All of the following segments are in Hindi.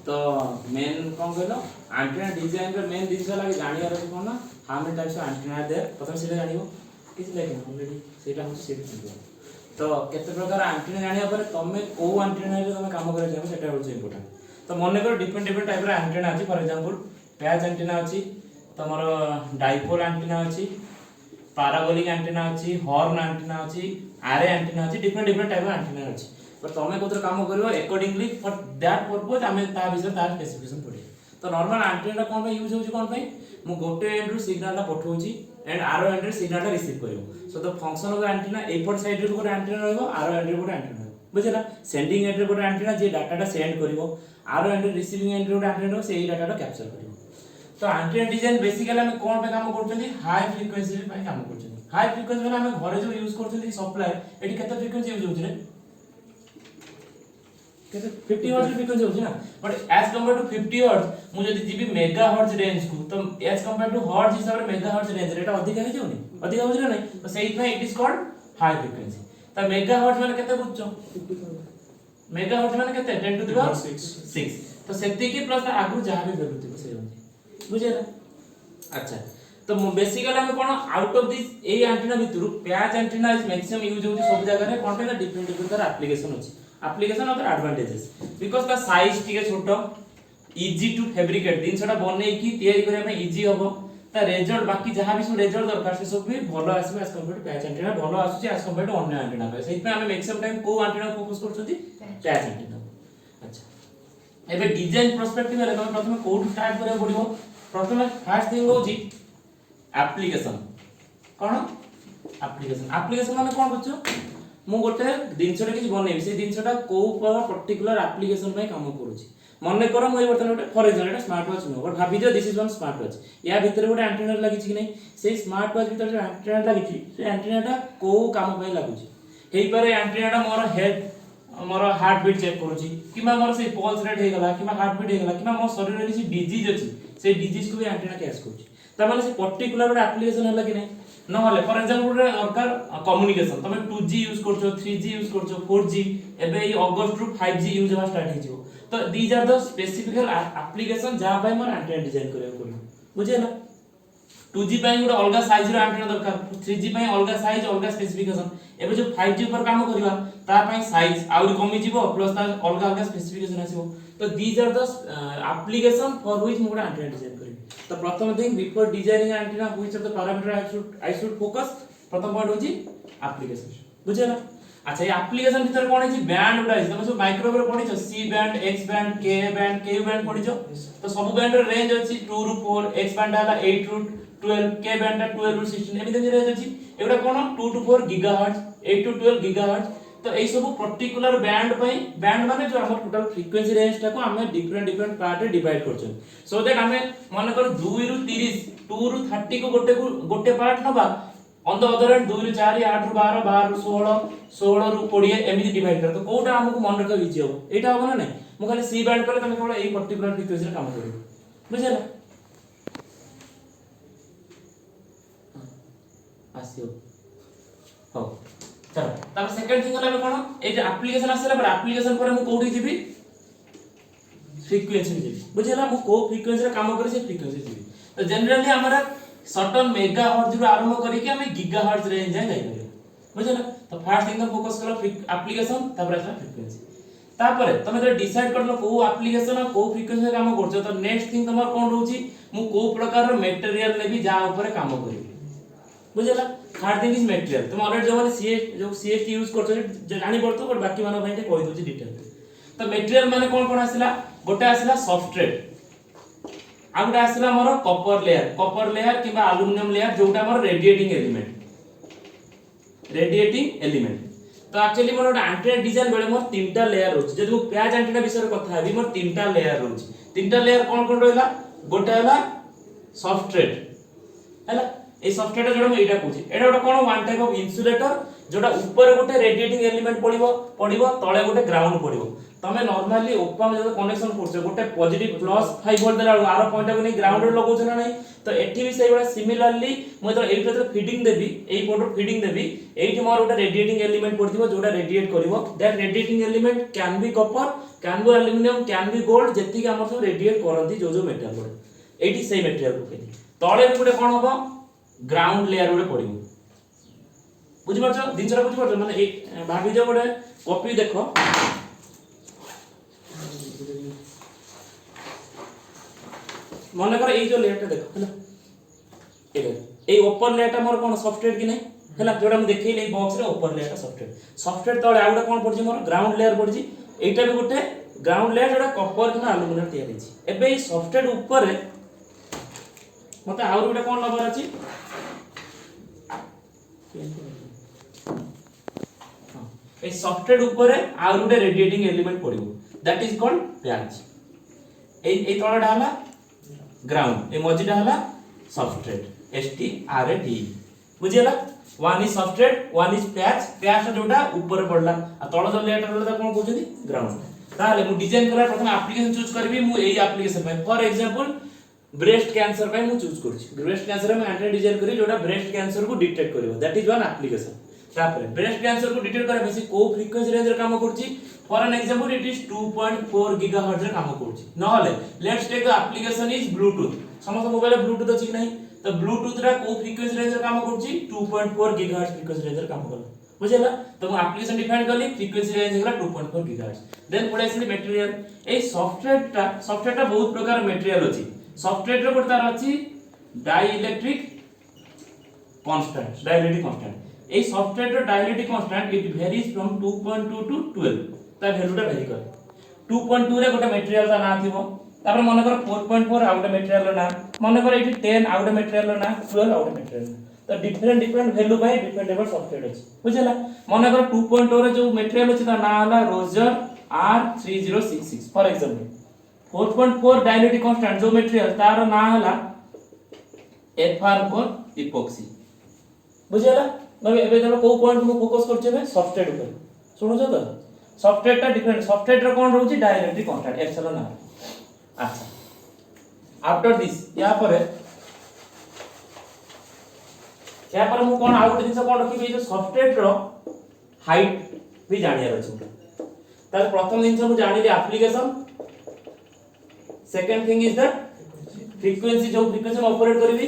तो मेन कौन कहलो एंटीना डिजाइन रे मेन जिनस लागे जानियार अछि कोन ना how many types of antenna there प्रथम से जानिबो किछ लेकिन ऑलरेडी सेटा हम से बुझिबो तो केते प्रकार एंटीना जानिया पर तमे को एंटीना रे तमे काम करे जाबो सेटा होछ इंपोर्टेंट तो मने कर डिफरेंट डिफरेंट टाइप रे एंटीना अछि फॉर एग्जांपल पैच एंटीना अछि तमरो डाइपोल एंटीना अछि पैराबोलिक एंटीना अछि हॉर्न एंटीना अछि आरे एंटीना अछि डिफरेंट डिफरेंट टाइप रे एंटीना अछि पर तमे कोतर काम करबो अकॉर्डिंगली फॉर दैट पर्पस हमें ता विषय तार स्पेसिफिकेशन पढे तो नॉर्मल एंटीना कोन पे यूज होछि कोन पे मु गोटे एंड रु सिग्नल ला पठौछि एंड आरो एंड रे सिग्नल ला रिसीव करबो so the function of antenna effort side रे गोटे एंटीना रहबो आरो एंड रे गोटे एंटीना रहबो बुझला सेंडिंग एंड रे गोटे एंटीना जे डाटा सेंड करबो आरो एंड रे रिसीविंग एंड रे गोटे एंटीना रहबो सेही डाटा कैप्चर करबो तो एंटीना डिजाइन बेसिकली हम कोन पे काम करछथि हाई फ्रीक्वेंसी पे काम करछथि हाई फ्रीक्वेंसी में हम घरे जो यूज करछथि सप्लाई एठी केते फ्रीक्वेंसी यूज होछि रे केते 50 हर्ट्ज फ्रीक्वेंसी होछि ना but as compare to 50 hertz मु जदी जीबी मेगा हर्ट्ज रेंज को तो एज कंपेयर टू हर्ट्ज हिसाब रे मेगा हर्ट्ज रेंज रेटा अधिक है जोनी अधिक होछि ना नहीं तो सेही पे it is called high frequency तो मेगा हर्ट्ज माने केते बुझछो 50 मेगा हर्ट्ज माने केते 10 टू द पावर 6 तो सेति की प्लस आगु जहां भी वैल्यू थिबो सेही होछि बुझेला अच्छा तो बेसिकली हम कोन आउट ऑफ दिस ए एंटीना भितरु patch antenna is maximum use होछि सब जगह रे कोन पे डिफरेंट डिफरेंट तर एप्लीकेशन अछि एप्लीकेशन और एडवांटेजेस बिकॉज़ द साइज टिके छोटो इजी टू फैब्रिकेट दिन छडा बनै की तयारी करे में इजी हबो ता रिजल्ट बाकी जहां भी सब रिजल्ट दरकार से सब भी भलो आसीबे as compare to patch antenna भलो आसुची एज कंपेयर टू अन्य एंटीना पे सेहि पे हम मैक्सिमम टाइम को एंटीना फोकस करछथि पैच एंटीना अच्छा एबे डिजाइन पर्सपेक्टिव रे हम प्रथम कोड स्टार्ट करे पड़िबो प्रथम फर्स्ट थिंग होची एप्लीकेशन कोन एप्लीकेशन माने कोन बुझछो मु गोटे दिनछटा किछ बनेबी से दिनछटा को पर्टिकुलर एप्लीकेशन पे काम करूची मने करो मु बर्तन गोटे for example Etah smart watch no but भाबी दियो this is one smart watch या भीतर गोटे एंटीना लागि छि कि नै से स्मार्ट वॉच भीतर जो एंटीना लागि छि से एंटीनाटा को काम पे लागुची हेई पारे एंटीनाटा मोर हेड मोर हार्ट बीट चेक करूची किमा मोर से पल्स रेट हे गला किमा हार्ट बीट हे गला किमा मोर शरीर रे किछि डिजीज अछि से डिजीज को भी एंटीना कैच करूची त माने से पर्टिकुलर गोटे एप्लीकेशन हला कि नै नहले फॉर एग्जांपल दरकार कम्युनिकेशन तमे 2G use करछो 3G use करछो 4G एबे ई अगस्त रु 5G यूज होवा स्टार्ट हिजो तो these are the specific application जहां भाई मोर एंटीना डिजाइन करे पड़ो बुझे ना 2G पय गोटे अलगा साइज रो एंटीना दरकार 3G पय अलगा साइज अलगा स्पेसिफिकेशन एबे जो 5G ऊपर काम करबा ता पय साइज आउर कमी जिवो प्लस ता अलगा अलगा स्पेसिफिकेशन आसीबो तो these are the application for which मोर एंटीना डिजाइन करे तो प्रथम thing before designing antenna which of the parameter I should focus प्रथम पॉइंट होची एप्लीकेशन बुझे ना अच्छा ये एप्लीकेशन भीतर कोन है बैंड उडा है तुम सब माइक्रोवेव रे पढिछो सी बैंड एक्स बैंड के बैंड पढिछो तो सब बैंड रे रेंज अछि 2 रु 4 एक्स बैंड आला 8 रु 12 के बैंड 12 रु 16 एमिते रेंज अछि एबडा कोन 2 टू 4 गीगाहर्ट्ज 8 टू 12 गीगाहर्ट्ज तो एई सब पर्टिकुलर बैंड पई बैंड माने जो हमर टोटल फ्रीक्वेंसी रेंज टा को हमें डिफरेंट डिफरेंट पार्ट रे डिवाइड करछन सो दैट हमें माने कर 2 रु 30 2 रु 30 को गोटे पार्ट नबा ऑन द अदर हैंड 2 रु 4 8 रु 12 12 रु 16 16 रु 20 एमिति डिवाइड कर तो कोटा हमको मन रख इजी हो एटा हो ना नै मु खाली सी बैंड करे तमे केवल एई पर्टिकुलर फ्रीक्वेंसी रे काम करियो बुझला आसियो हो चलो तब सेकंड थिंग हला कोन ए जे एप्लीकेशन आसेला पर एप्लीकेशन पर मु कोठी जिबी फ्रीक्वेंसी जिबी बुझला मु को फ्रीक्वेंसी रे काम करे से फ्रीक्वेंसी जिबी तो जनरली हमरा सटन मेगा हर्ट्ज रो आरंभ करी के हम गीगा हर्ट्ज रेंज जाय जाय बुझला तो फर्स्ट थिंग फोकस करो एप्लीकेशन तब रहला फ्रीक्वेंसी तापर तमे तो डिसाइड करलो को एप्लीकेशन को फ्रीक्वेंसी रे काम करछो तो नेक्स्ट थिंग तमर कोन रहउची मु को प्रकार रो मटेरियल ले भी जा ऊपर काम करी बुझला थर्ड थिंग इज मटेरियल तुम ऑलरेडी जो सीएसटी यूज करछो जानि पड़तो बट बाकी मानो भाई कहि दोची डिटेल तो मटेरियल माने कोन कोन आसिला गोटे आसिला सबस्ट्रेट आ गोटे आसिला मोर कॉपर लेयर किबा एल्युमिनियम लेयर जोटा मोर रेडिएटिंग एलिमेंट तो एक्चुअली मोर एंटीना डिजाइन बेले मोर तीनटा लेयर होची जदि मु पैच एंटीना विषय कथा हेबी मोर तीनटा लेयर होची तीनटा लेयर कोन कोन रहला गोटे हला सबस्ट्रेट हला ए सबस्ट्रेट जोडा म एटा पूछि एटा गोटे कोन वन टाइप ऑफ इन्सुलेटर जोडा ऊपर गोटे रेडिएटिंग एलिमेंट पडिबो तळे गोटे ग्राउंड पडिबो तमे नॉर्मली ओपा में जब कनेक्शन करछ गोटे पॉजिटिव प्लस 5 वोल्ट देला आरो पॉइंट को नहीं ग्राउंड रे लगौछ ना नहीं तो एठी भी सही बडा सिमिलरली म तो एठी तो फीडिंग देबी एई पोर्ट फीडिंग देबी एठी मोर गोटे रेडिएटिंग एलिमेंट पड़थिबो जोटा रेडिएट करिवो that radiating element can be copper can be aluminium can be gold जेति के हमर सब रेडिएट करंती जो जो मेटल पड़े एठी सही मेटेरियल पकेदी तळे भी गोटे कोन होबो ग्राउंड लेयर गोटे पड़िबो बुझि परछो दिनसरा बुझि परछो माने ए भाबी जो गोटे कॉपी देखो मन कर ए जो लेयर देखो हैला ए ऊपर लेयर मोर कोन सॉफ्टवेयर कि नै हैला जोडा हम देखै ले बॉक्स रे ऊपर लेयर सॉफ्टवेयर तळे आउडा कोन पड़छि मोर ग्राउंड लेयर पड़छि एटा भी गोटे ग्राउंड लेयर जोडा कॉपर कि एल्युमिनियम तैयार छि एबे ए सॉफ्टवेयर ऊपर रे मते आउर गोटे कोन लबर अछि ए सॉफ्टवेयर ऊपर रे आउर गोटे रेडिएटिंग एलिमेंट पड़िबो दैट इज कॉल्ड पैच ए तळडा हला ग्राउंड ए मझीटा हला सब्सट्रेट STRAT बुझियला one is substrate one is patch patch जोटा ऊपर पड़ला आ तळ जो लेयर रहला कोन कहउछथि ग्राउंड ताले मु डिजाइन करा प्रथम एप्लीकेशन चूज करबी मु एई एप्लीकेशन पे फॉर एग्जांपल ब्रेस्ट कैंसर पे मु चूज करछि ब्रेस्ट कैंसर में एंटी डिजाइन करी जोटा ब्रेस्ट कैंसर को डिटेक्ट करिवो दैट इज वन एप्लीकेशन तापर ब्रेस्ट कैंसर को डिटेक्ट करे बेसी को फ्रीक्वेंसी रेंज रे काम करछि for an example it is 2.4 gigahertz रे काम करछि नहले let's take the application is Bluetooth समस्त मोबाइल ब्लूटूथ अछि कि नहीं तो ब्लूटूथ रा को फ्रीक्वेंसी रेंज रे काम करछि 2.4 गीगाहर्ट्ज फ्रीक्वेंसी रेंज रे काम करला बुझिला तो मु एप्लीकेशन डिफाइन करली फ्रीक्वेंसी रेंज हेला 2.4 गीगाहर्ट्ज देन पड़े आसी मटेरियल ए सॉफ्टवेयर टा बहुत प्रकार मटेरियल अछि सॉफ्टवेयर रो तार अछि डाइलेक्ट्रिक कांस्टेंट ए सॉफ्टवेयर रो dielectric constant it varies from 2.2 to 12 ता वैल्यूटा वेरी करे 2.2 रे गोटे मटेरियल ता ना थिबो तापर मन कर 4.4 आउट मटेरियल रो ना मन कर एठी 10 आउट मटेरियल रो ना 12 आउट मटेरियल तो different value by different level software अछि बुझला मन कर 2.0 रे जो मटेरियल अछि ता ना हला Roger R3066 for example 4.4 dielectric constant जो मटेरियल तार ना हला FR4 इपॉक्सी बुझला मैं एबे देखो को पॉइंट को फोकस करछे बे सॉफ्टवेयर ऊपर सुनो छ तो सॉफ्टवेयर टा डिफरेंट सॉफ्टवेयर रो कोन रहउची डाइलेक्ट्रिक कांस्टेंट एप्सिलॉन आर अच्छा आफ्टर दिस या पर मु कोन आउट दिन से कोन रखिबे जो सॉफ्टवेयर रो हाइट भी जानिया अछि तार प्रथम दिन से मु जानिले application second thing is that frequency जो फ्रीक्वेंसी में ऑपरेट करबी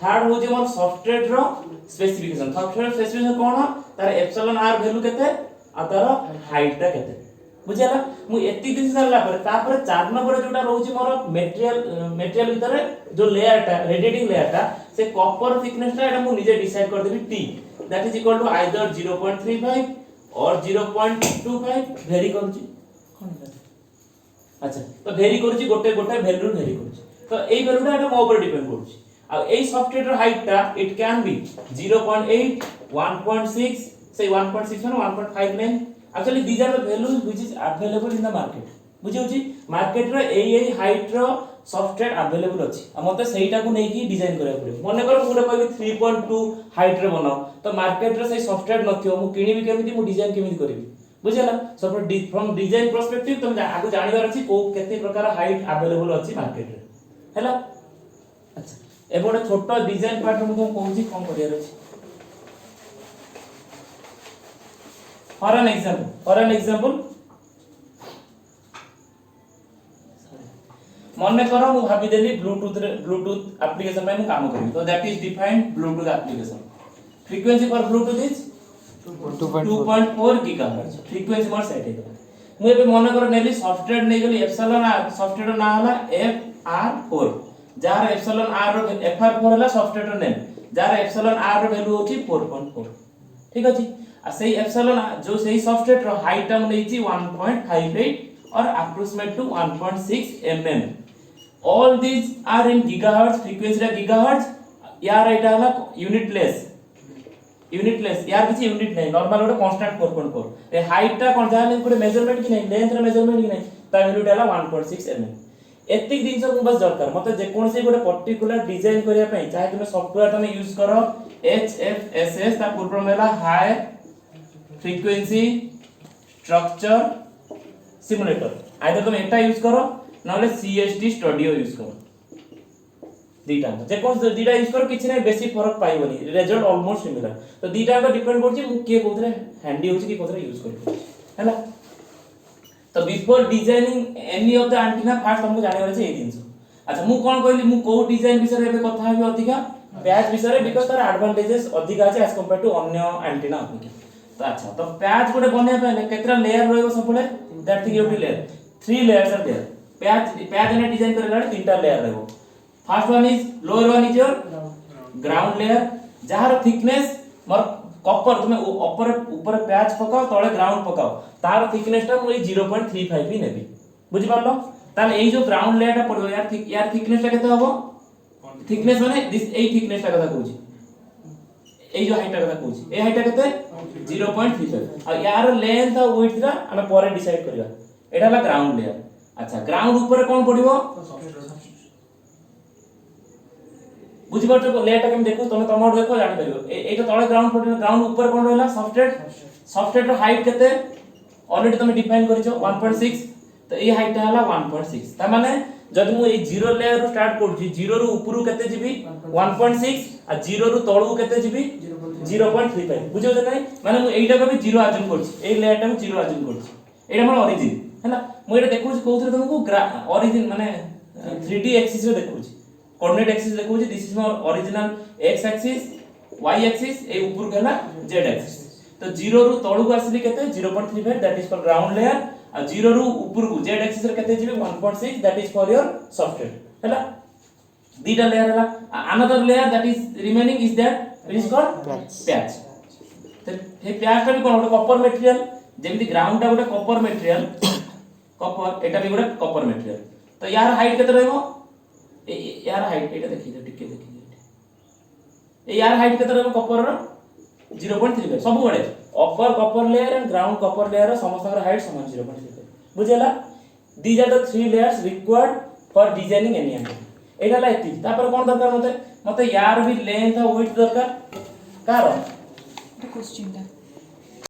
थर्ड हो जे मोर सॉफ्टवेयर रो स्पेसिफिकेशन सॉफ्टवेयर स्पेसिफिकेशन कोन तार एप्सिलॉन आर वैल्यू केते आ तार हाइट ता केते बुझियाला मु एति दिन सरला पर तापर 4 नंबर जोटा रहउची मोर मटेरियल भीतर जो लेयर ता रेडिएटिंग लेयर ता से कॉपर थिकनेस ता एटा मु निजे डिसाइड कर देबी T that is equal to either 0.35 और 0.25 वेरी करूची अच्छा तो वेरी करूची गोटे वैल्यू वेरी करूची तो एई वैल्यूटा एटा मो ऊपर डिपेंड करूची आ एई सॉफ्टवेयर हाइट ता इट कैन बी 0.8 1.6 say 1.6 और 1.59 actually these are the values which is available in the market बुझी होची मार्केट रो एई हाइट रो सॉफ्टवेयर अवेलेबल अछि आ मते सेहीटा को नै की डिजाइन करे पड़े मने कर मुडे कहबी 3.2 हाइट रे बनाओ तो मार्केट रो से सॉफ्टवेयर नथियो मु किनिबी केमिति मु डिजाइन केमिति करबी बुझिला सो फ्रॉम डिजाइन पर्सपेक्टिव तुम आगु जानिबार अछि को केते प्रकार हाइट अवेलेबल अछि मार्केट रे हैला अच्छा ए बडे छोटो डिजाइन पार्ट मु कहूची कोन करियर अछि फॉर एन एग्जांपल मन करो मु भाबी देली ब्लूटूथ एप्लीकेशन में मु काम करी तो that is defined Bluetooth application frequency for Bluetooth is 2.4 gigahertz frequency more set है मु एबे मन करो नेली सॉफ्टवेयर नै गेली एप्सिलॉन आर सॉफ्टवेयर ना हला FR4 जार एप्सिलॉन आर रो FR4 हला सॉफ्टवेयर नेम जार एप्सिलॉन आर रो वैल्यू होची 4.4 ठीक अछि आ सेही एप्सिलॉन जो सेही सॉफ्टवेयर रो हाइट हम नैची 1.58 और approximate to 1.6 mm all these are in gigahertz frequency रा gigahertz यार एटा हला यूनिटलेस यार किछि यूनिट नै नॉर्मल ओटा कांस्टेंट 4.4 ए हाइट ता कोन जाले कोइ मेजरमेंट कि नै लेंथ रा मेजरमेंट कि नै ता वैल्यू ला 1.6 mm एतिक दिन सब बस दरकार मते जे कोन से गोटे पर्टिकुलर डिजाइन करिया पई चाहे तुमे सॉफ्टवेयर तुमे यूज करो HFSS ता पूर्व मेला high frequency structure simulator either तुम एटा यूज करो नले सीएसटी स्टूडियो यूज करो दीटा जे कोन दीटा यूज करो किछि नै बेसी फरक पाइबनी रिजल्ट ऑलमोस्ट सिमिलर तो दीटा का डिपेंड करछि मु के कोथरे हैंडी होछि कि कोथरे यूज करि हैला तो before designing any of the antenna first हमको जाने वाला छै ए दिनस अच्छा मु कोन कहली मु को डिजाइन विषय रे कथा हेबी अधिका पैच विषय रे बिकॉज़ तार एडवांटेजेस अधिका अछि एज कंपेयर टू अन्य एंटीना अपेक्षा तो अच्छा तो पैच गोटे बने पहले केतरा लेयर रहबो सबले that thing every layer 3 layers are there patch ने डिजाइन करला तीनटा लेयर रहबो first one is lower one is your ground layer जहार थिकनेस मोर कॉपर तुम ऊपर ऊपर पैच पकाओ तळे ग्राउंड पकाओ तार थिकनेस ता मुई 0.35 भी नेबी बुझि पारलो ताले एई जो ग्राउंड लेयर ता पड़ो यार थिकनेस ता केते हबो थिकनेस माने दिस एई थिकनेस ता कथा कहूची एई जो हाइट ता कथा कहूची ए हाइट ता केते 0.35 आ यार लेंथ और विड्थ रा हम परे डिसाइड करबा एटा हला ग्राउंड लेयर अच्छा ग्राउंड ऊपर कोन पड़िबो बुझि परछो लेयर ता केम देखो तमे तमोड देखो जानि परिबो एटा तळे ग्राउंड पड़िबो ग्राउंड ऊपर कोन रहला सबस्ट्रेट रो हाइट केते ऑलरेडी तमे डिफाइन करिछो 1.6 तो ए हाइट ता हला 1.6 ता माने जद मु ए जीरो लेयर रो स्टार्ट करछि जीरो रो ऊपर केते जिबी 1.6 आ जीरो रो तळु केते जिबी 0.35 बुझियो जे नै माने मु एइटा को भी जीरो अज्यूम करछि ए लेयर ता को जीरो अज्यूम करछि एटा हमर ओरिजिन हैला मु एटा देखौछि कोथरे तुमको ओरिजिन माने 3D एक्सिस रे देखौछि कोऑर्डिनेट एक्सिस देखौछि दिस इज मोर original x axis y axis ए ऊपर केला z एक्सिस तो जीरो रो तळु को आसीली केते 0.35 that is for ground layer आ जीरो रो ऊपर को z एक्सिस रे केते जिबे 1.6 that is for your substrate हैला दीटा लेयर हला another layer that is remaining is that it is called patch तो हे पैच ता भी कोन गोटे कॉपर मटेरियल जेमिति ग्राउंड ता गोटे कॉपर मटेरियल कॉपर एटा भी गोटे कॉपर मटेरियल तो यार हाइट केते रहबो यार हाइट एटा देखि टिके देखि ए यार हाइट केते रहबो कॉपर रो 0.35 सब बडे upper copper layer and ground copper layer समस्त हाइट समान 0.35 बुझेला these are the 3 layers required for designing any antenna एटा ला एति तापर कोन दरकार मते यार भी लेंथ और विड्थ दरकार कार क्वेश्चन दा